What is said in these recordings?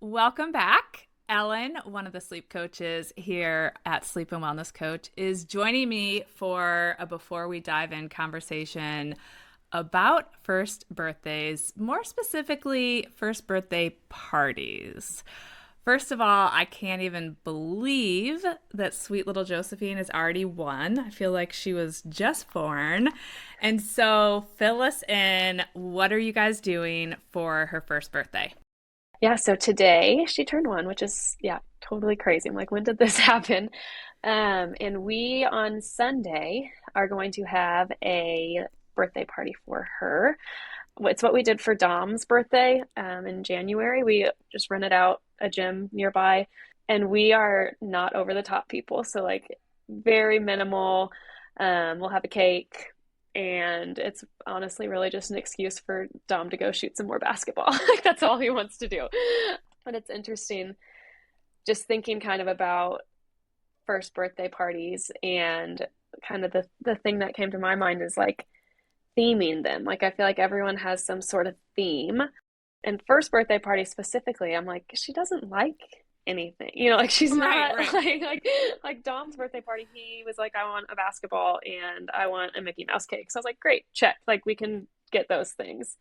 Welcome back. Ellen, one of the sleep coaches here at Sleep and Wellness Coach, is joining me for a before we dive in conversation about first birthdays, more specifically, first birthday parties. First of all, I can't even believe that sweet little Josephine is already one. I feel like she was just born. And so, fill us in. What are you guys doing for her first birthday? Yeah, so today she turned one, which is, yeah, totally crazy. I'm like, when did this happen? And we on Sunday are going to have a birthday party for her. It's what we did for Dom's birthday in January. We just rented out a gym nearby, and we are not over the top people. So, like, very minimal. We'll have a cake, and it's honestly really just an excuse for Dom to go shoot some more basketball. Like, that's all he wants to do. But it's interesting just thinking kind of about first birthday parties and kind of the thing that came to my mind is like theming them. Like I feel like everyone has some sort of theme. And first birthday party specifically, I'm like, she doesn't like anything. Like she's Right, not right. like Dom's birthday party, he was like, I want a basketball and I want a Mickey Mouse cake. So I was like, great, check. Like we can get those things.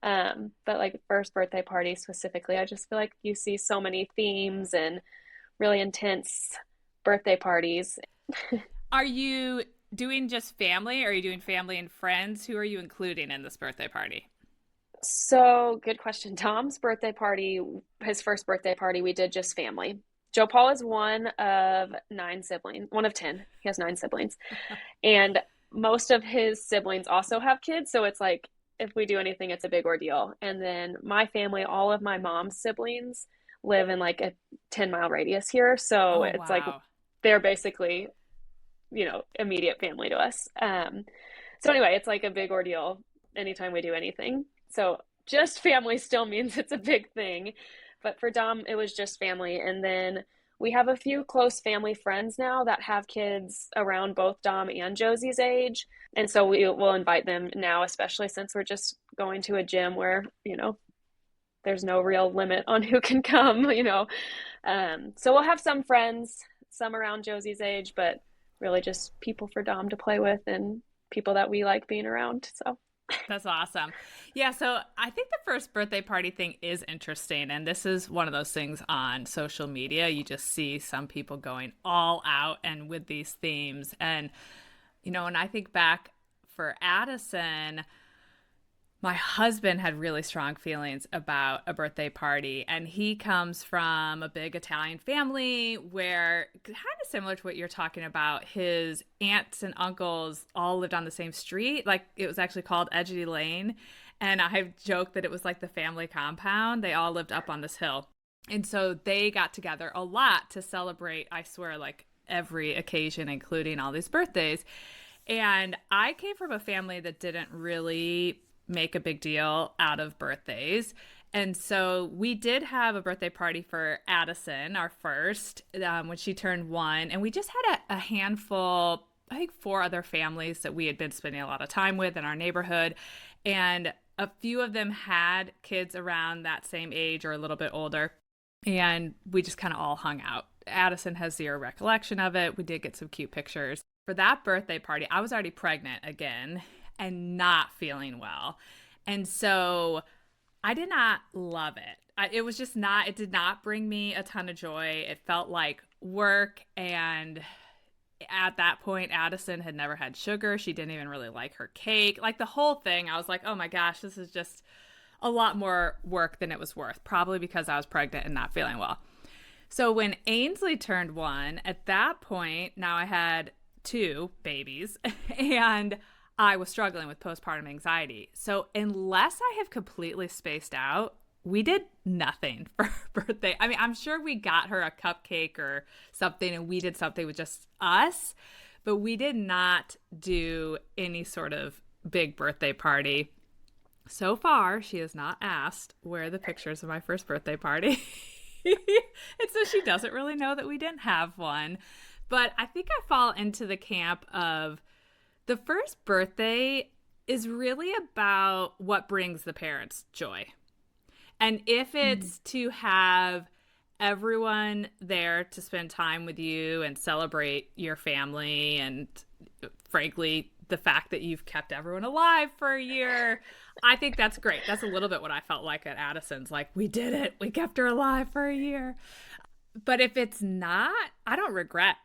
But like first birthday party specifically, I just feel like you see so many themes and really intense birthday parties. Are you doing just family? Or are you doing family and friends? Who are you including in this birthday party? So, good question. Tom's birthday party, his first birthday party, we did just family. Joe Paul is one of nine siblings, one of 10. He has nine siblings. And most of his siblings also have kids. So, it's like if we do anything, it's a big ordeal. And then my family, all of my mom's siblings live in like a 10-mile radius here. So, Oh, it's like wow. they're basically, immediate family to us. So, anyway, it's like a big ordeal anytime we do anything. So just family still means it's a big thing. But for Dom, it was just family. And then we have a few close family friends now that have kids around both Dom and Josie's age. And so we will invite them now, especially since we're just going to a gym where, there's no real limit on who can come. So we'll have some friends, some around Josie's age, but really just people for Dom to play with and people that we like being around. So That's awesome. Yeah, so I think the first birthday party thing is interesting. And this is one of those things on social media. You just see some people going all out and with these themes. And, when I think back for Addison, my husband had really strong feelings about a birthday party, and he comes from a big Italian family where, kind of similar to what you're talking about, his aunts and uncles all lived on the same street. Like it was actually called Egidi Lane. And I've joked that it was like the family compound. They all lived up on this hill. And so they got together a lot to celebrate, I swear, like every occasion, including all these birthdays. And I came from a family that didn't really make a big deal out of birthdays. And so we did have a birthday party for Addison, our first, when she turned one. And we just had a handful, I think four other families that we had been spending a lot of time with in our neighborhood. And a few of them had kids around that same age or a little bit older. And we just kind of all hung out. Addison has zero recollection of it. We did get some cute pictures. For that birthday party, I was already pregnant again and not feeling well. And so I did not love it. It was just not, it did not bring me a ton of joy. It felt like work. And at that point, Addison had never had sugar. She didn't even really like her cake. Like the whole thing, I was like, oh my gosh, this is just a lot more work than it was worth, probably because I was pregnant and not feeling well. So when Ainsley turned one, at that point, now I had two babies and I was struggling with postpartum anxiety. So unless I have completely spaced out, we did nothing for her birthday. I mean, I'm sure we got her a cupcake or something and we did something with just us, but we did not do any sort of big birthday party. So far, she has not asked where are the pictures of my first birthday party. And so she doesn't really know that we didn't have one. But I think I fall into the camp of the first birthday is really about what brings the parents joy. And if it's to have everyone there to spend time with you and celebrate your family and frankly the fact that you've kept everyone alive for a year, I think that's great. That's a little bit what I felt like at Addison's, like we did it, we kept her alive for a year. But if it's not, I don't regret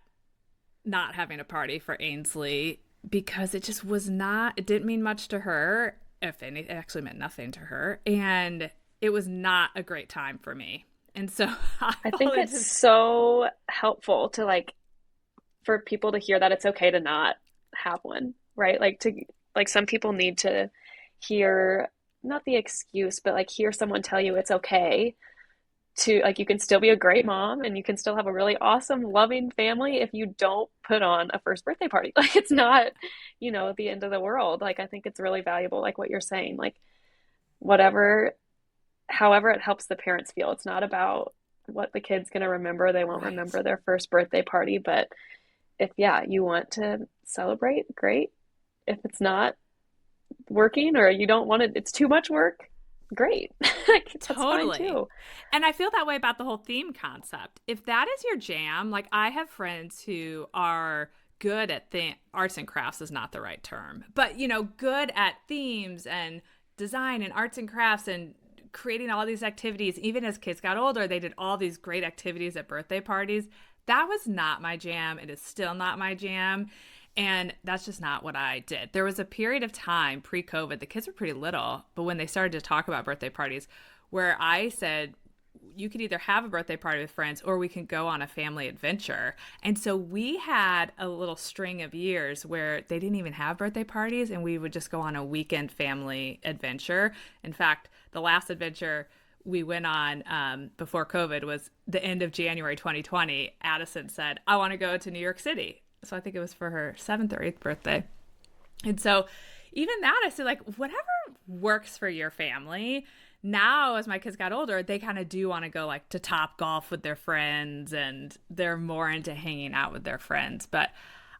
not having a party for Ainsley because it just was not, it didn't mean much to her. If any, it actually meant nothing to her. And it was not a great time for me. And so I think it's so helpful to like for people to hear that it's okay to not have one, right? Like some people need to hear not the excuse, but like hear someone tell you it's okay to like you can still be a great mom and you can still have a really awesome, loving family if you don't put on a first birthday party. Like it's not, the end of the world. Like I think it's really valuable, like what you're saying, like whatever, however it helps the parents feel. It's not about what the kid's going to remember. They won't remember their first birthday party, but if you want to celebrate, great. If it's not working or you don't want it, it's too much work, great. Like, that's totally fine too. And I feel that way about the whole theme concept. If that is your jam, like I have friends who are good at arts and crafts is not the right term, but good at themes and design and arts and crafts and creating all these activities. Even as kids got older, they did all these great activities at birthday parties. That was not my jam. It is still not my jam. And that's just not what I did. There was a period of time pre-COVID, the kids were pretty little, but when they started to talk about birthday parties, where I said, you could either have a birthday party with friends or we can go on a family adventure. And so we had a little string of years where they didn't even have birthday parties and we would just go on a weekend family adventure. In fact, the last adventure we went on before COVID was the end of January 2020. Addison said, I want to go to New York City. So I think it was for her 7th or 8th birthday. And so even that, I said, like, whatever works for your family. Now, as my kids got older, they kind of do want to go like to Top Golf with their friends and they're more into hanging out with their friends. But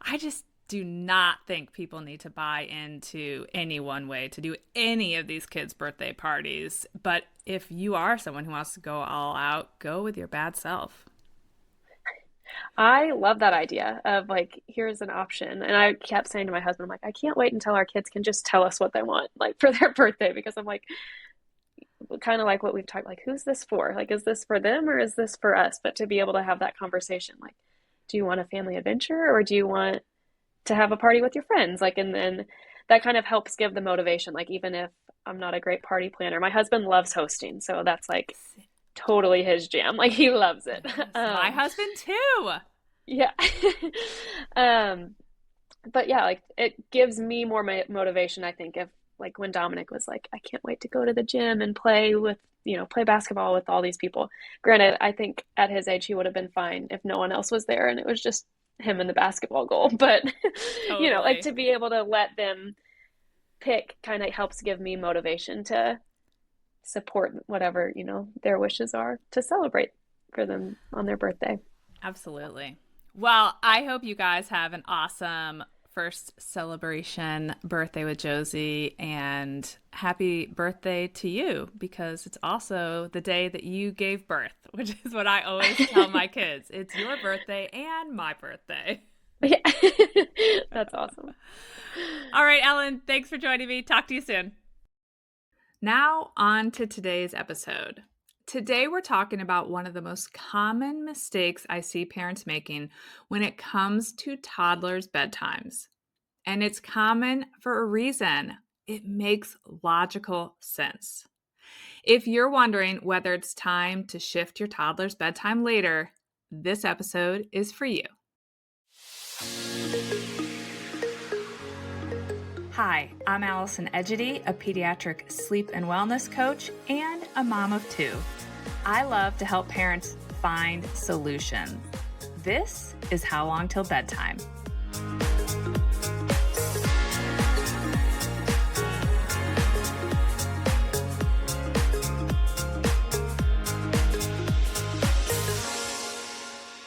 I just do not think people need to buy into any one way to do any of these kids' birthday parties. But if you are someone who wants to go all out, go with your bad self. I love that idea of like, here's an option. And I kept saying to my husband, I'm like, I can't wait until our kids can just tell us what they want, like for their birthday, because I'm like, kind of like what we've talked, like, who's this for? Like, is this for them or is this for us? But to be able to have that conversation, like, do you want a family adventure or do you want to have a party with your friends? Like, and then that kind of helps give the motivation. Like, even if I'm not a great party planner, my husband loves hosting. So that's like totally his jam. Like, he loves it. My husband too. Yeah. But yeah, like it gives me more motivation, I think, if like when Dominic was like, I can't wait to go to the gym and play with, play basketball with all these people. Granted, I think at his age, he would have been fine if no one else was there and it was just him and the basketball goal. But, Totally. Like to be able to let them pick kind of helps give me motivation to support whatever, their wishes are to celebrate for them on their birthday. Absolutely. Well, I hope you guys have an awesome first celebration birthday with Josie, and happy birthday to you because it's also the day that you gave birth, which is what I always tell my kids. It's your birthday and my birthday. Yeah. That's awesome. All right, Ellen, thanks for joining me. Talk to you soon. Now on to today's episode. Today, we're talking about one of the most common mistakes I see parents making when it comes to toddlers' bedtimes. And it's common for a reason. It makes logical sense. If you're wondering whether it's time to shift your toddler's bedtime later, this episode is for you. Hi, I'm Allison Egidi, a pediatric sleep and wellness coach and a mom of 2. I love to help parents find solutions. This is How Long Till Bedtime.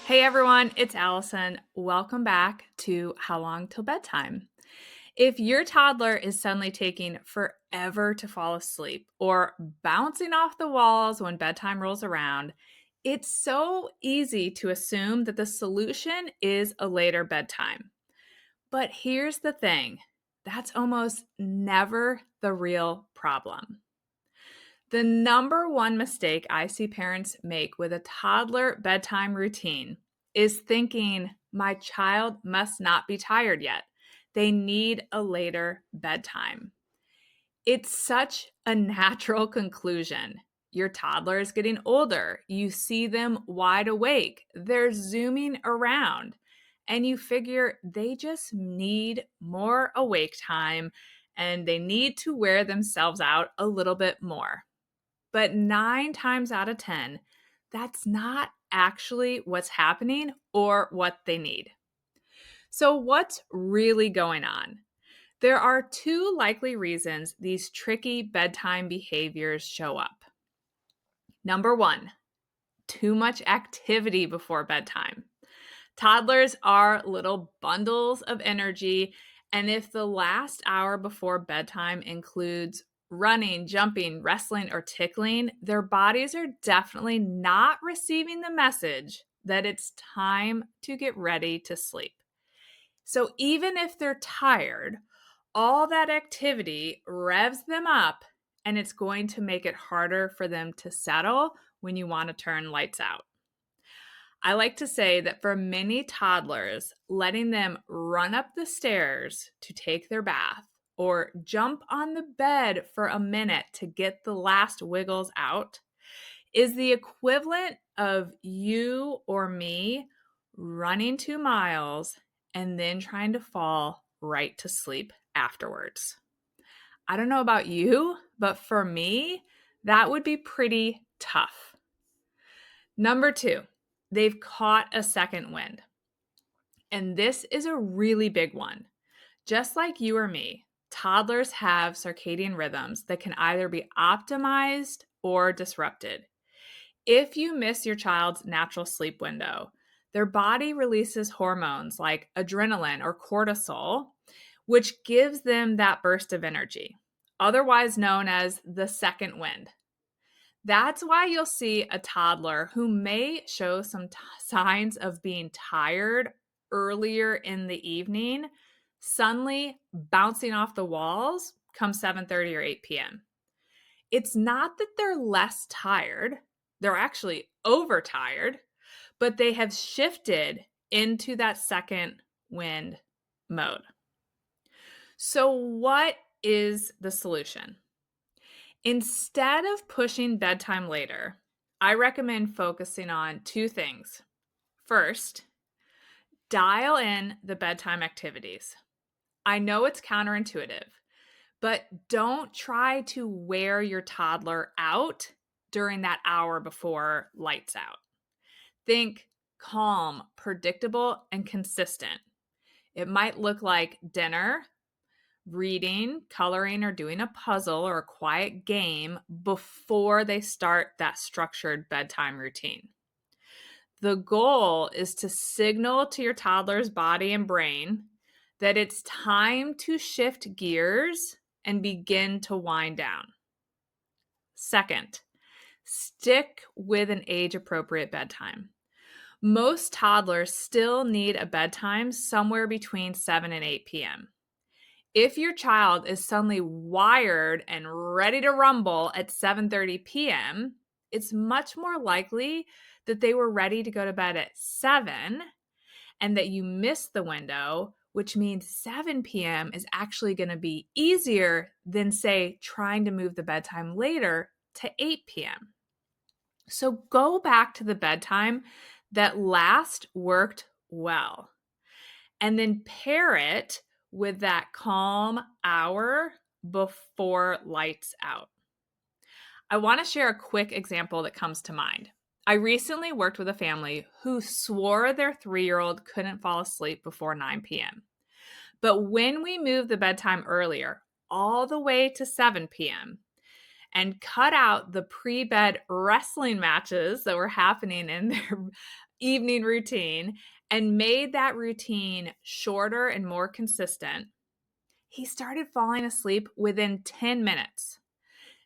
Hey everyone, it's Allison. Welcome back to How Long Till Bedtime. If your toddler is suddenly taking forever ever to fall asleep or bouncing off the walls when bedtime rolls around, it's so easy to assume that the solution is a later bedtime. But here's the thing, that's almost never the real problem. The number one mistake I see parents make with a toddler bedtime routine is thinking my child must not be tired yet. They need a later bedtime. It's such a natural conclusion. Your toddler is getting older. You see them wide awake. They're zooming around. And you figure they just need more awake time and they need to wear themselves out a little bit more. But 9 times out of 10, that's not actually what's happening or what they need. So, what's really going on? There are two likely reasons these tricky bedtime behaviors show up. Number one, too much activity before bedtime. Toddlers are little bundles of energy, and if the last hour before bedtime includes running, jumping, wrestling, or tickling, their bodies are definitely not receiving the message that it's time to get ready to sleep. So even if they're tired, all that activity revs them up, and it's going to make it harder for them to settle when you want to turn lights out. I like to say that for many toddlers, letting them run up the stairs to take their bath or jump on the bed for a minute to get the last wiggles out is the equivalent of you or me running 2 miles and then trying to fall right to sleep afterwards. I don't know about you, but for me, that would be pretty tough. Number two, they've caught a second wind. And this is a really big one. Just like you or me, toddlers have circadian rhythms that can either be optimized or disrupted. If you miss your child's natural sleep window, their body releases hormones like adrenaline or cortisol, which gives them that burst of energy, otherwise known as the second wind. That's why you'll see a toddler who may show some signs of being tired earlier in the evening, suddenly bouncing off the walls come 7:30 or 8 p.m. It's not that they're less tired, they're actually overtired, but they have shifted into that second wind mode. So, what is the solution? Instead of pushing bedtime later, I recommend focusing on two things. First, dial in the bedtime activities. I know it's counterintuitive, but don't try to wear your toddler out during that hour before lights out. Think calm, predictable, and consistent. It might look like dinner, reading, coloring, or doing a puzzle or a quiet game before they start that structured bedtime routine. The goal is to signal to your toddler's body and brain that it's time to shift gears and begin to wind down. Second, stick with an age-appropriate bedtime. Most toddlers still need a bedtime somewhere between 7 and 8 p.m. If your child is suddenly wired and ready to rumble at 7:30 p.m., it's much more likely that they were ready to go to bed at 7 and that you missed the window, which means 7 p.m. is actually going to be easier than, say, trying to move the bedtime later to 8 p.m. So go back to the bedtime that last worked well, and then pair it with that calm hour before lights out. I want to share a quick example that comes to mind. I recently worked with a family who swore their 3-year-old couldn't fall asleep before 9 p.m. But when we moved the bedtime earlier, all the way to 7 p.m., and cut out the pre-bed wrestling matches that were happening in their evening routine and made that routine shorter and more consistent, he started falling asleep within 10 minutes.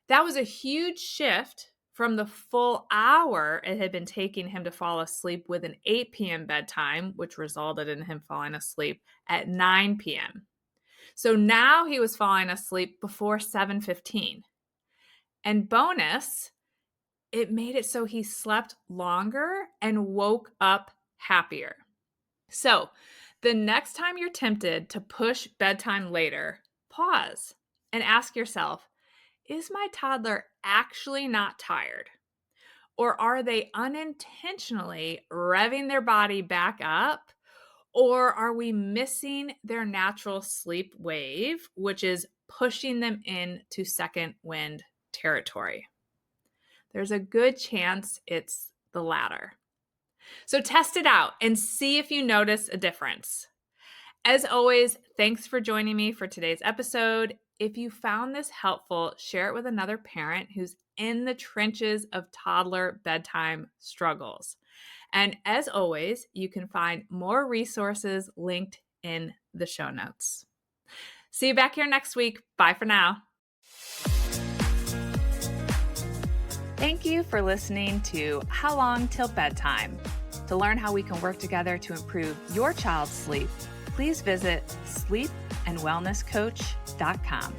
That was a huge shift from the full hour it had been taking him to fall asleep with an 8 p.m. bedtime, which resulted in him falling asleep at 9 p.m. So now he was falling asleep before 7:15. And bonus, it made it so he slept longer and woke up happier. So the next time you're tempted to push bedtime later, pause and ask yourself, is my toddler actually not tired? Or are they unintentionally revving their body back up? Or are we missing their natural sleep wave, which is pushing them into second wind territory? There's a good chance it's the latter. So test it out and see if you notice a difference. As always, thanks for joining me for today's episode. If you found this helpful, share it with another parent who's in the trenches of toddler bedtime struggles. And as always, you can find more resources linked in the show notes. See you back here next week. Bye for now. Thank you for listening to How Long Till Bedtime. To learn how we can work together to improve your child's sleep, please visit sleepandwellnesscoach.com.